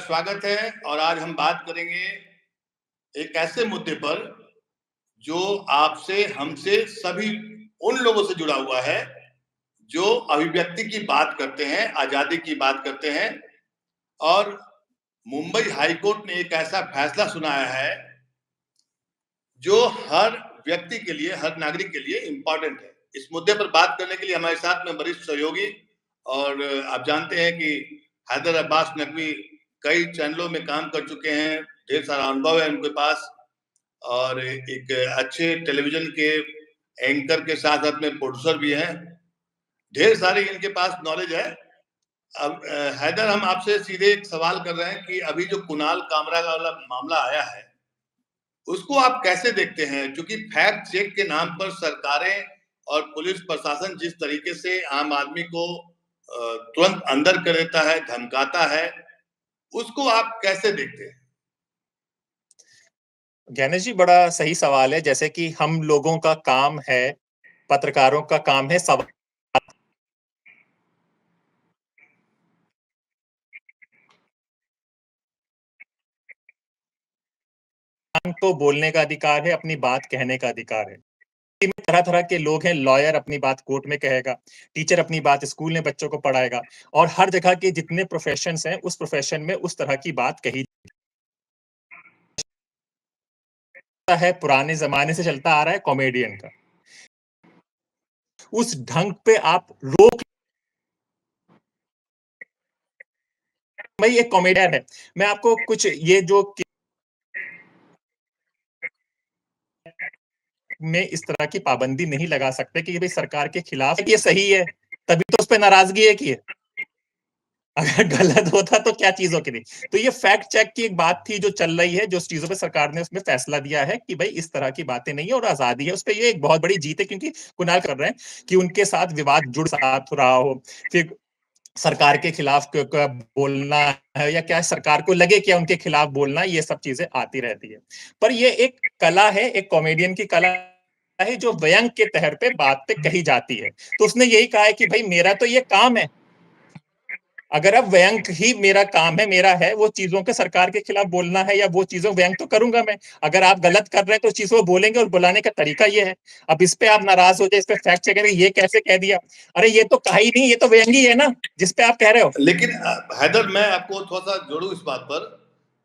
स्वागत है और आज हम बात करेंगे एक ऐसे मुद्दे पर जो आपसे, हमसे, सभी उन लोगों से जुड़ा हुआ है जो अभिव्यक्ति की बात करते हैं, आजादी की बात करते हैं। और मुंबई हाई कोर्ट ने एक ऐसा फैसला सुनाया है जो हर व्यक्ति के लिए, हर नागरिक के लिए इम्पोर्टेंट है। इस मुद्दे पर बात करने के लिए हमारे साथ में वरिष्ठ सहयोगी, और आप जानते हैं कि हैदर अब्बास नकवी कई चैनलों में काम कर चुके हैं, ढेर सारा अनुभव है उनके पास, और एक अच्छे टेलीविजन के एंकर के साथ साथ में प्रोड्यूसर भी हैं, ढेर सारी इनके पास नॉलेज है। अब हैदर, हम आपसे सीधे एक सवाल कर रहे हैं कि अभी जो कुणाल कामरा वाला मामला आया है उसको आप कैसे देखते हैं? क्योंकि फैक्ट चेक के नाम पर सरकारें और पुलिस प्रशासन जिस तरीके से आम आदमी को तुरंत अंदर कर देता है, धमकाता है, उसको आप कैसे देखते हैं? ज्ञानेश जी, बड़ा सही सवाल है। जैसे कि हम लोगों का काम है, पत्रकारों का काम है सवाल तो बोलने का अधिकार है, अपनी बात कहने का अधिकार है। तरह तरह के लोग हैं। लॉयर अपनी बात कोर्ट में कहेगा, टीचर अपनी बात स्कूल में बच्चों को पढ़ाएगा, और हर जगह के जितने प्रोफेशंस हैं उस प्रोफेशन में उस तरह की बात कही है। पुराने जमाने से चलता आ रहा है कॉमेडियन का, उस ढंग पे आप रोक। भाई एक कॉमेडियन है, मैं आपको कुछ ये जो में इस तरह की पाबंदी नहीं लगा सकते कि भाई सरकार के खिलाफ ये सही है, तभी तो उस पर नाराजगी है कि अगर गलत होता तो क्या चीजों के लिए। तो ये फैक्ट चेक की एक बात थी जो चल रही है, जो चीजों पे सरकार ने उसमें फैसला दिया है कि भाई इस तरह की बातें नहीं है और आजादी है। उस पर ये एक बहुत बड़ी जीत है, क्योंकि कुणाल कर रहे हैं कि उनके साथ विवाद जुड़ साथ रहा हो, फिर सरकार के खिलाफ बोलना है या क्या सरकार को लगे क्या उनके खिलाफ बोलना, ये सब चीजें आती रहती है। पर ये एक कला है, एक कॉमेडियन की कला है जो व्यंग के तहर पे बात पे कही जाती है। तो उसने यही कहा है कि भाई मेरा तो ये काम है, अगर अब व्यंग ही मेरा काम है, मेरा है वो चीजों के सरकार के खिलाफ बोलना है या वो चीजों व्यंग तो करूंगा मैं। अगर आप गलत कर रहे हैं तो चीजों को बोलेंगे, और बुलाने का तरीका ये है। अब इस पे आप नाराज हो जाए, इस पे फैक्ट चेक करेंगे, ये कैसे कह दिया, अरे ये तो कहा ही नहीं, ये तो व्यंग ही है ना जिस पे आप कह रहे हो। लेकिन हैदर, मैं आपको थोड़ा सा जोड़ू इस बात पर।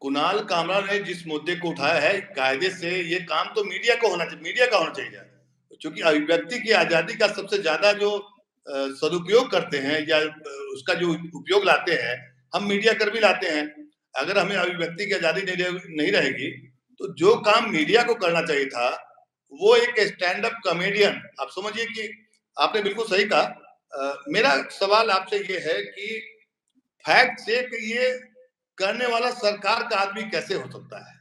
कुणाल कामरा ने जिस मुद्दे को उठाया है, कायदे से ये काम तो मीडिया को होना चाहिए, मीडिया का होना चाहिए, क्योंकि अभिव्यक्ति की आजादी का सबसे ज्यादा जो सदुपयोग करते हैं या उसका जो उपयोग लाते हैं, हम मीडिया कर भी लाते हैं। अगर हमें अभिव्यक्ति की आजादी नहीं रहेगी तो जो काम मीडिया को करना चाहिए था, वो एक स्टैंड अप कॉमेडियन, आप समझिए कि आपने बिल्कुल सही कहा। मेरा सवाल आपसे ये है कि फैक्ट चेक ये करने वाला सरकार का आदमी कैसे हो सकता है?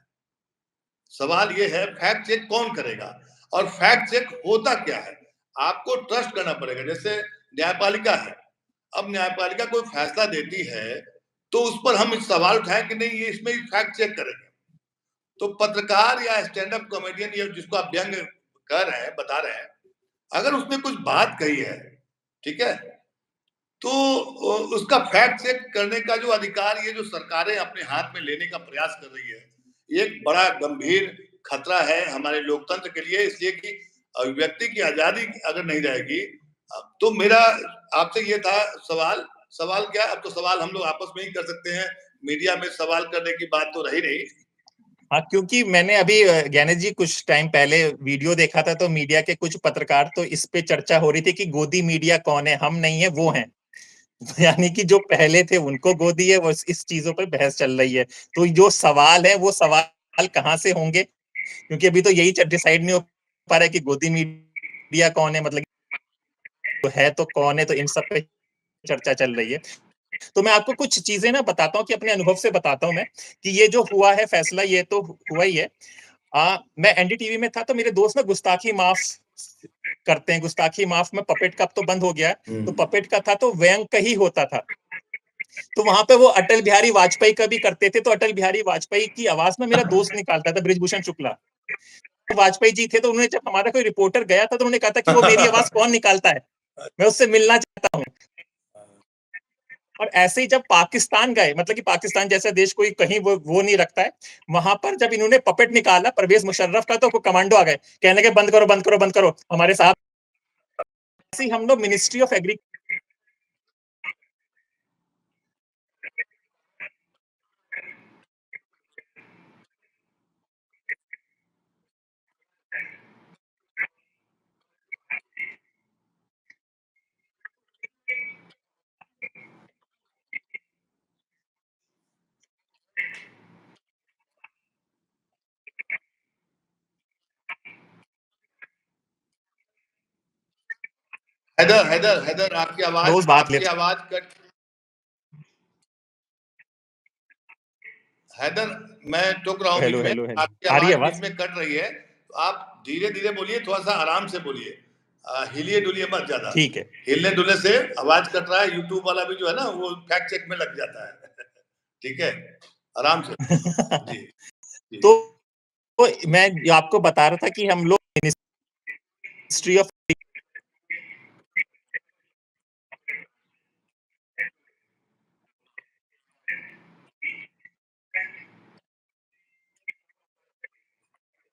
सवाल ये है, फैक्ट चेक कौन करेगा और फैक्ट चेक होता क्या है? आपको ट्रस्ट करना पड़ेगा। जैसे न्यायपालिका है, अब न्यायपालिका कोई फैसला देती है तो उस पर हम सवाल उठाएं कि नहीं, ये इसमें फैक्ट चेक करेंगे। तो पत्रकार या स्टैंड अप कॉमेडियन, या जिसको आप व्यंग कर रहे हैं, बता रहे हैं, अगर उसने कुछ बात कही है, ठीक है, तो उसका फैक्ट चेक करने का जो अधिकार ये जो सरकारें अपने हाथ में लेने का प्रयास कर रही है, ये एक बड़ा गंभीर खतरा है हमारे लोकतंत्र के लिए। इसलिए कि अभिव्यक्ति की आजादी अगर नहीं रहेगी, तो मेरा आपसे ये था सवाल क्या, अब तो सवाल हम लोग आपस में ही कर सकते हैं, मीडिया में सवाल करने की बात तो रही नहीं। हाँ, क्योंकि मैंने अभी ज्ञानेश जी कुछ टाइम पहले वीडियो देखा था, तो मीडिया के कुछ पत्रकार तो इस पे चर्चा हो रही थी कि गोदी मीडिया कौन है, हम नहीं है वो हैं। यानी कि जो पहले थे उनको गोदी है, वो इस चीजों पे बहस चल रही है। तो जो सवाल है वो सवाल कहाँ से होंगे, क्योंकि अभी तो यही डिसाइड नहीं हो पा रहा है कि गोदी मीडिया कौन है, मतलब तो है तो कौन है। तो इन सब पे चर्चा चल रही है। तो मैं आपको कुछ चीजें ना बताता हूँ कि अपने अनुभव से बताता हूँ मैं, कि ये जो हुआ है फैसला, ये तो हुआ ही है। मैं एनडीटीवी में था, तो मेरे दोस्त में गुस्ताखी माफ करते हैं, गुस्ताखी माफ में पपेट का अब तो बंद हो गया है, तो पपेट का था तो व्यंग का ही होता था। तो वहां पे वो अटल बिहारी वाजपेयी का भी करते थे, तो अटल बिहारी वाजपेयी की आवाज में मेरा दोस्त निकालता था, बृजभूषण शुक्ला। तो वाजपेयी जी थे, तो उन्होंने, जब हमारा कोई रिपोर्टर गया था, तो उन्होंने कहा था कि वो मेरी आवाज कौन निकालता है, मैं उससे मिलना चाहता हूँ। और ऐसे ही जब पाकिस्तान गए, मतलब कि पाकिस्तान जैसा देश कोई कहीं वो नहीं रखता है, वहां पर जब इन्होंने पपेट निकाला परवेज मुशर्रफ का, तो कमांडो आ गए, कहने के बंद करो बंद करो बंद करो हमारे साथ। ऐसे ही हम लोग ministry of agri Haidar Haidar Haidar रोज बात ले आपकी आवाज कट। हैदर, मैं टोक रहा हूँ बीच हेलो में, हेलो हेलो, आपकी आ रही है आवाज बीच आवाज? में कट रही है, तो आप धीरे धीरे बोलिए, थोड़ा सा आराम से बोलिए, हिलिए डुलिए मत ज्यादा। ठीक है, हिलने डुलने से आवाज कट रहा है, यूट्यूब वाला भी जो है ना वो फैक्ट चेक में लग जाता है। ठीक है, आराम से। जी जी। तो मैं आपको बता रहा था कि हम लोग मिनिस्ट्री ऑफ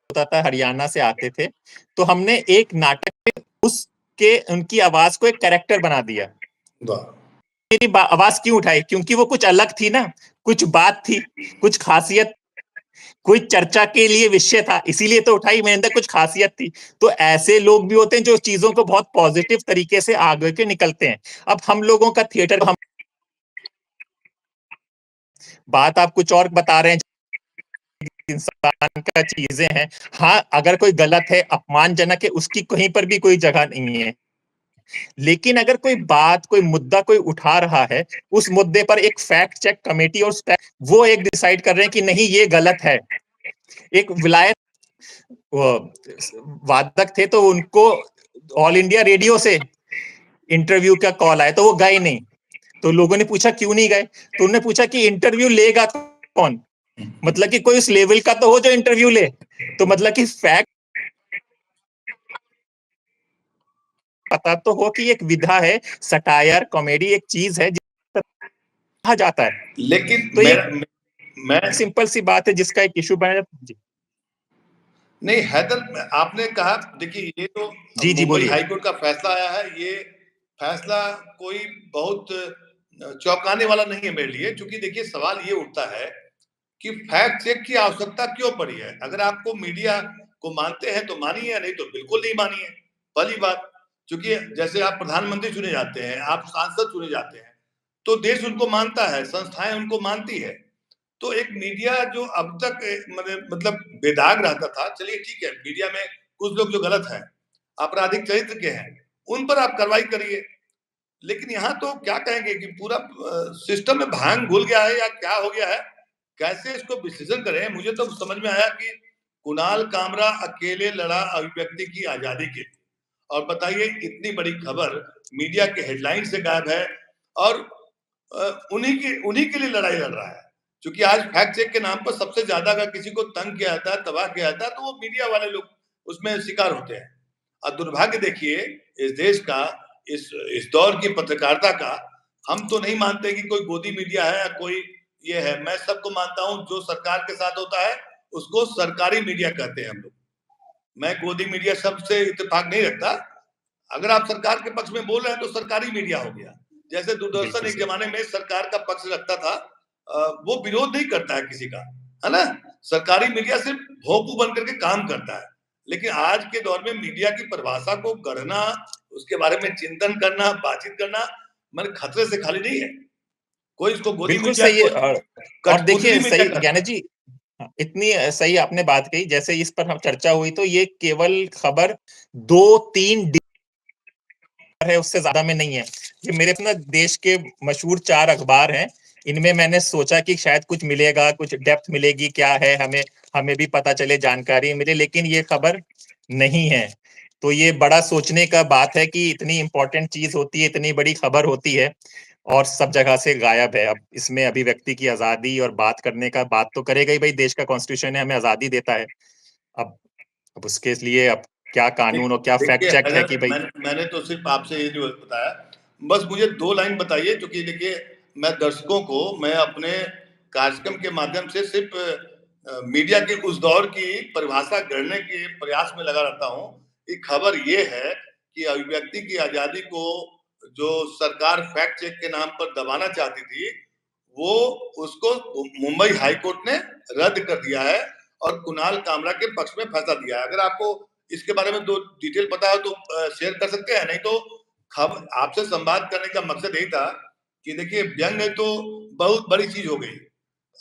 होता था, हरियाणा से आते थे, तो हमने एक नाटक में उसके उनकी आवाज को एक कैरेक्टर बना दिया। मेरी आवाज क्यों उठाई? क्योंकि वो कुछ अलग थी ना, कुछ बात थी, कुछ खासियत, कोई चर्चा के लिए विषय था, इसीलिए तो उठाई। मेरे अंदर कुछ खासियत थी। तो ऐसे लोग भी होते हैं जो चीजों को बहुत पॉजिटिव तरीके से आगे के निकलते हैं। अब हम लोगों का थिएटर, हम बात आप कुछ और बता रहे हैं, इंसान का चीजें हैं। हाँ, अगर कोई गलत है, अपमानजनक है, उसकी कहीं पर भी कोई जगह नहीं है। लेकिन अगर कोई बात, कोई मुद्दा कोई उठा रहा है, उस मुद्दे पर एक फैक्ट चेक कमेटी और वो एक डिसाइड कर रहे हैं कि नहीं ये गलत है। एक विलायत वादक थे, तो उनको ऑल इंडिया रेडियो से इंटरव्यू का कॉल आया, तो वो गए नहीं। तो लोगों ने पूछा क्यों नहीं गए? तो उन्होंने पूछा कि इंटरव्यू लेगा कौन? मतलब कि कोई उस लेवल का तो हो जो इंटरव्यू ले। तो मतलब कि फैक्ट पता तो हो कि एक विधा है, सटायर कॉमेडी एक चीज है कहा जाता है। लेकिन तो ये मैं सिंपल सी बात है जिसका एक इशू बना जी। नहीं हैदर, आपने कहा, देखिए ये तो जी जी मुंबई बोलिए। हाईकोर्ट का फैसला आया है, ये फैसला कोई बहुत चौंकाने वाला नहीं है मेरे लिए, क्योंकि देखिए सवाल ये उठता है कि फैक्ट चेक की आवश्यकता क्यों पड़ी है। अगर आपको मीडिया को मानते हैं तो मानिए, नहीं तो बिल्कुल नहीं मानिए। पहली बात, क्योंकि जैसे आप प्रधानमंत्री चुने जाते हैं, आप सांसद चुने जाते हैं, तो देश उनको मानता है, संस्थाएं उनको मानती है। तो एक मीडिया जो अब तक मतलब बेदाग रहता था, चलिए ठीक है, मीडिया में कुछ लोग जो गलत हैं, आपराधिक चरित्र के हैं, उन पर आप कार्रवाई करिए। लेकिन यहाँ तो क्या कहेंगे कि पूरा सिस्टम में भांग घुल गया है या क्या हो गया है, कैसे इसको विश्लेषण करें। मुझे तो समझ में आया कि कुणाल कामरा अकेले लड़ा अभिव्यक्ति की आजादी के लिए, और बताइए इतनी बड़ी खबर मीडिया के हेडलाइन से गायब है, और उन्हीं के लिए लड़ाई लड़ रहा है। क्योंकि आज फैक्ट चेक के नाम पर सबसे ज्यादा अगर किसी को तंग किया जाता है, तबाह किया जाता है, तो वो मीडिया वाले लोग उसमें शिकार होते हैं। और दुर्भाग्य देखिए इस देश का, इस दौर की पत्रकारिता का, हम तो नहीं मानते कि कोई गोदी मीडिया है या कोई ये है। मैं सबको मानता हूं, जो सरकार के साथ होता है उसको सरकारी मीडिया कहते हैं हम लोग। मैं गोदी मीडिया शब्द से इत्तेफाक नहीं रखता। अगर आप सरकार के पक्ष में बोल रहे हैं तो सरकारी मीडिया हो गया। जैसे दूरदर्शन एक जमाने में सरकार का पक्ष रखता था, वो विरोध नहीं करता है किसी का, है ना। सरकारी मीडिया सिर्फ भोंपू बन करके काम करता है। लेकिन आज के दौर में मीडिया की परिभाषा को गढ़ना, उसके बारे में चिंतन करना, बातचीत करना, मन खतरे से खाली नहीं है। कोई इसको गोदी बिल्कुल मीडिया, सही है। कोई और कठपुतली देखिए मीडिया सही करता ज्ञानी है। जी, इतनी सही आपने बात कही। जैसे इस पर हम चर्चा हुई, तो ये केवल खबर 2-3 है, उससे ज्यादा में नहीं है। ये मेरे अपना देश के मशहूर 4 अखबार हैं, इनमें मैंने सोचा कि शायद कुछ मिलेगा, कुछ डेप्थ मिलेगी, क्या है, हमें हमें भी पता चले, जानकारी मिले, लेकिन ये खबर नहीं है। तो ये बड़ा सोचने का बात है कि इतनी इंपॉर्टेंट चीज होती है, इतनी बड़ी खबर होती है, और सब जगह से गायब है। अब इसमें अभिव्यक्ति की आजादी और बात करने का, बात तो करेगा ही भाई, देश का कॉन्स्टिट्यूशन है, हमें आजादी देता है। अब उसके लिए अब क्या कानून और क्या फैक्ट देखिए चेक है अगर कि भाई। मैंने तो सिर्फ आपसे ये जो बताया, बस मुझे 2 लाइन बताइए, क्योंकि देखिए मैं दर्शकों को मैं अपने कार्यक्रम के माध्यम से सिर्फ मीडिया के उस दौर की परिभाषा गढ़ने के प्रयास में लगा रहता हूं कि खबर ये है कि अभिव्यक्ति की आजादी को जो सरकार फैक्ट चेक के नाम पर दबाना चाहती थी, वो उसको मुंबई हाई कोर्ट ने रद्द कर दिया है और कुणाल कामरा के पक्ष में फैसला दिया है। अगर आपको इसके बारे में दो डिटेल पता हो तो शेयर कर सकते हैं, नहीं तो खबर आपसे संवाद करने का मकसद यही था कि देखिए व्यंग्य तो बहुत बड़ी चीज हो गई।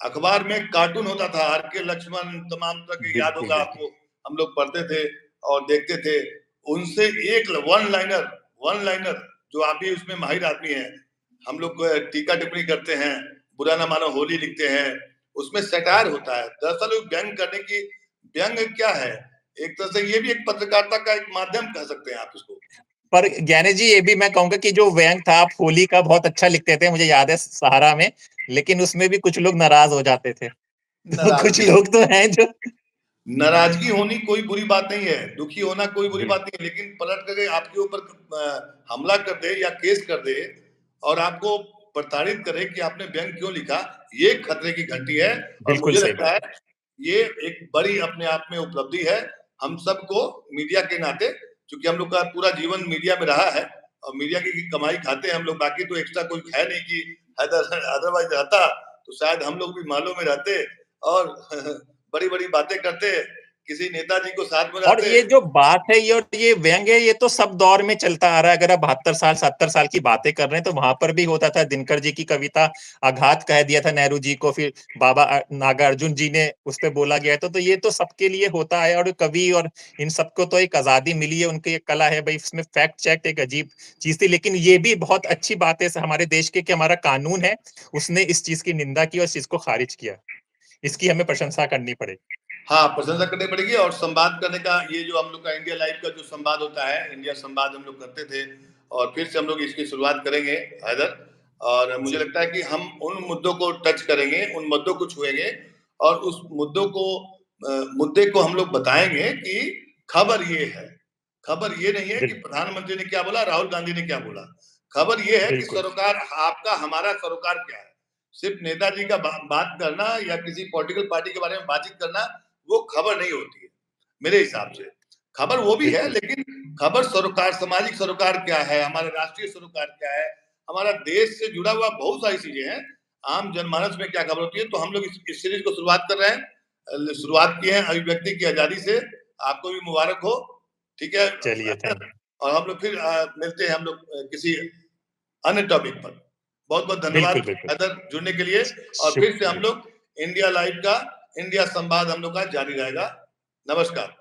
अखबार में कार्टून होता था, आर के लक्ष्मण तमाम तरह के, याद होगा आपको, हम लोग पढ़ते थे और देखते थे। उनसे एक वन लाइनर जो आप भी उसमें माहिर आदमी है, हम लोग टीका टिप्पणी करते हैं, बुरा ना मानो होली लिखते हैं, उसमें सटायर होता है। दरअसल व्यंग करने की, व्यंग क्या है, एक तरह से ये भी एक पत्रकारिता का एक माध्यम कह सकते हैं आप इसको। पर ज्ञानी जी ये भी मैं कहूंगा कि जो व्यंग था आप होली का बहुत अच्छा लिखते थे, मुझे याद है सहारा में, लेकिन उसमें भी कुछ लोग नाराज हो जाते थे। तो कुछ लोग तो हैं जो नाराजगी होनी कोई बुरी बात नहीं है, दुखी होना कोई बुरी बात नहीं है, लेकिन पलट करके आपके ऊपर हमला कर दे या केस कर दे और आपको प्रताड़ित करे कि आपने व्यंग क्यों लिखा, ये खतरे की घंटी है। और मुझे लगता है ये एक बड़ी अपने आप में उपलब्धि है हम सबको मीडिया के नाते, क्योंकि हम लोग का पूरा जीवन मीडिया में रहा है और मीडिया की कमाई खाते हैं हम लोग, बाकी तो एक्स्ट्रा कोई है नहीं कि अदरवाइज रहता तो शायद हम लोग भी मालों में रहते और बड़ी-बड़ी बातें करते, किसी नेताजी को साथ में और रखते। ये जो बात है ये और ये व्यंग है, ये तो सब दौर में चलता आ रहा है। अगर आप 72 साल 70 साल की बातें कर रहे हैं तो वहां पर भी होता था। दिनकर जी की कविता आघात कह दिया था नेहरू जी को, फिर बाबा नागार्जुन जी ने उस पर बोला गया था। तो ये तो सबके लिए होता है और कवि और इन सबको तो एक आजादी मिली है, उनकी एक कला है भाई। इसमें फैक्ट चेक एक अजीब चीज थी, लेकिन ये भी बहुत अच्छी बात है हमारे देश के कि हमारा कानून है, उसने इस चीज की निंदा की और इस चीज को खारिज किया। इसकी हमें प्रशंसा करनी पड़ेगी। हाँ, प्रशंसा करनी पड़ेगी। और संवाद करने का ये जो हम लोग का इंडिया लाइव का जो संवाद होता है, इंडिया संवाद हम लोग करते थे और फिर से हम लोग इसकी शुरुआत करेंगे हैदर। और मुझे लगता है कि हम उन मुद्दों को टच करेंगे, उन मुद्दों को छुएंगे और उस मुद्दे को हम लोग बताएंगे कि खबर ये है, खबर ये नहीं है कि प्रधानमंत्री ने क्या बोला, राहुल गांधी ने क्या बोला। खबर ये है कि सरोकार आपका, हमारा सरोकार क्या है। सिर्फ नेताजी का बात करना या किसी पॉलिटिकल पार्टी के बारे में बातचीत करना वो खबर नहीं होती है मेरे हिसाब से। खबर वो भी है, लेकिन खबर सरोकार, सामाजिक सरोकार क्या है, हमारे राष्ट्रीय सरोकार क्या है, हमारा देश से जुड़ा हुआ बहुत सारी चीजें हैं, आम जनमानस में क्या खबर होती है। तो हम लोग इस सीरीज को शुरुआत कर रहे हैं, शुरुआत की है अभिव्यक्ति की आजादी से। आपको भी मुबारक हो, ठीक है। चलिए, और हम लोग फिर मिलते हैं हम लोग किसी अन्य टॉपिक पर। बहुत बहुत धन्यवाद हैदर जुड़ने के लिए। और फिर से हम लोग इंडिया लाइव का, इंडिया संवाद हम लोग का जारी रहेगा। नमस्कार।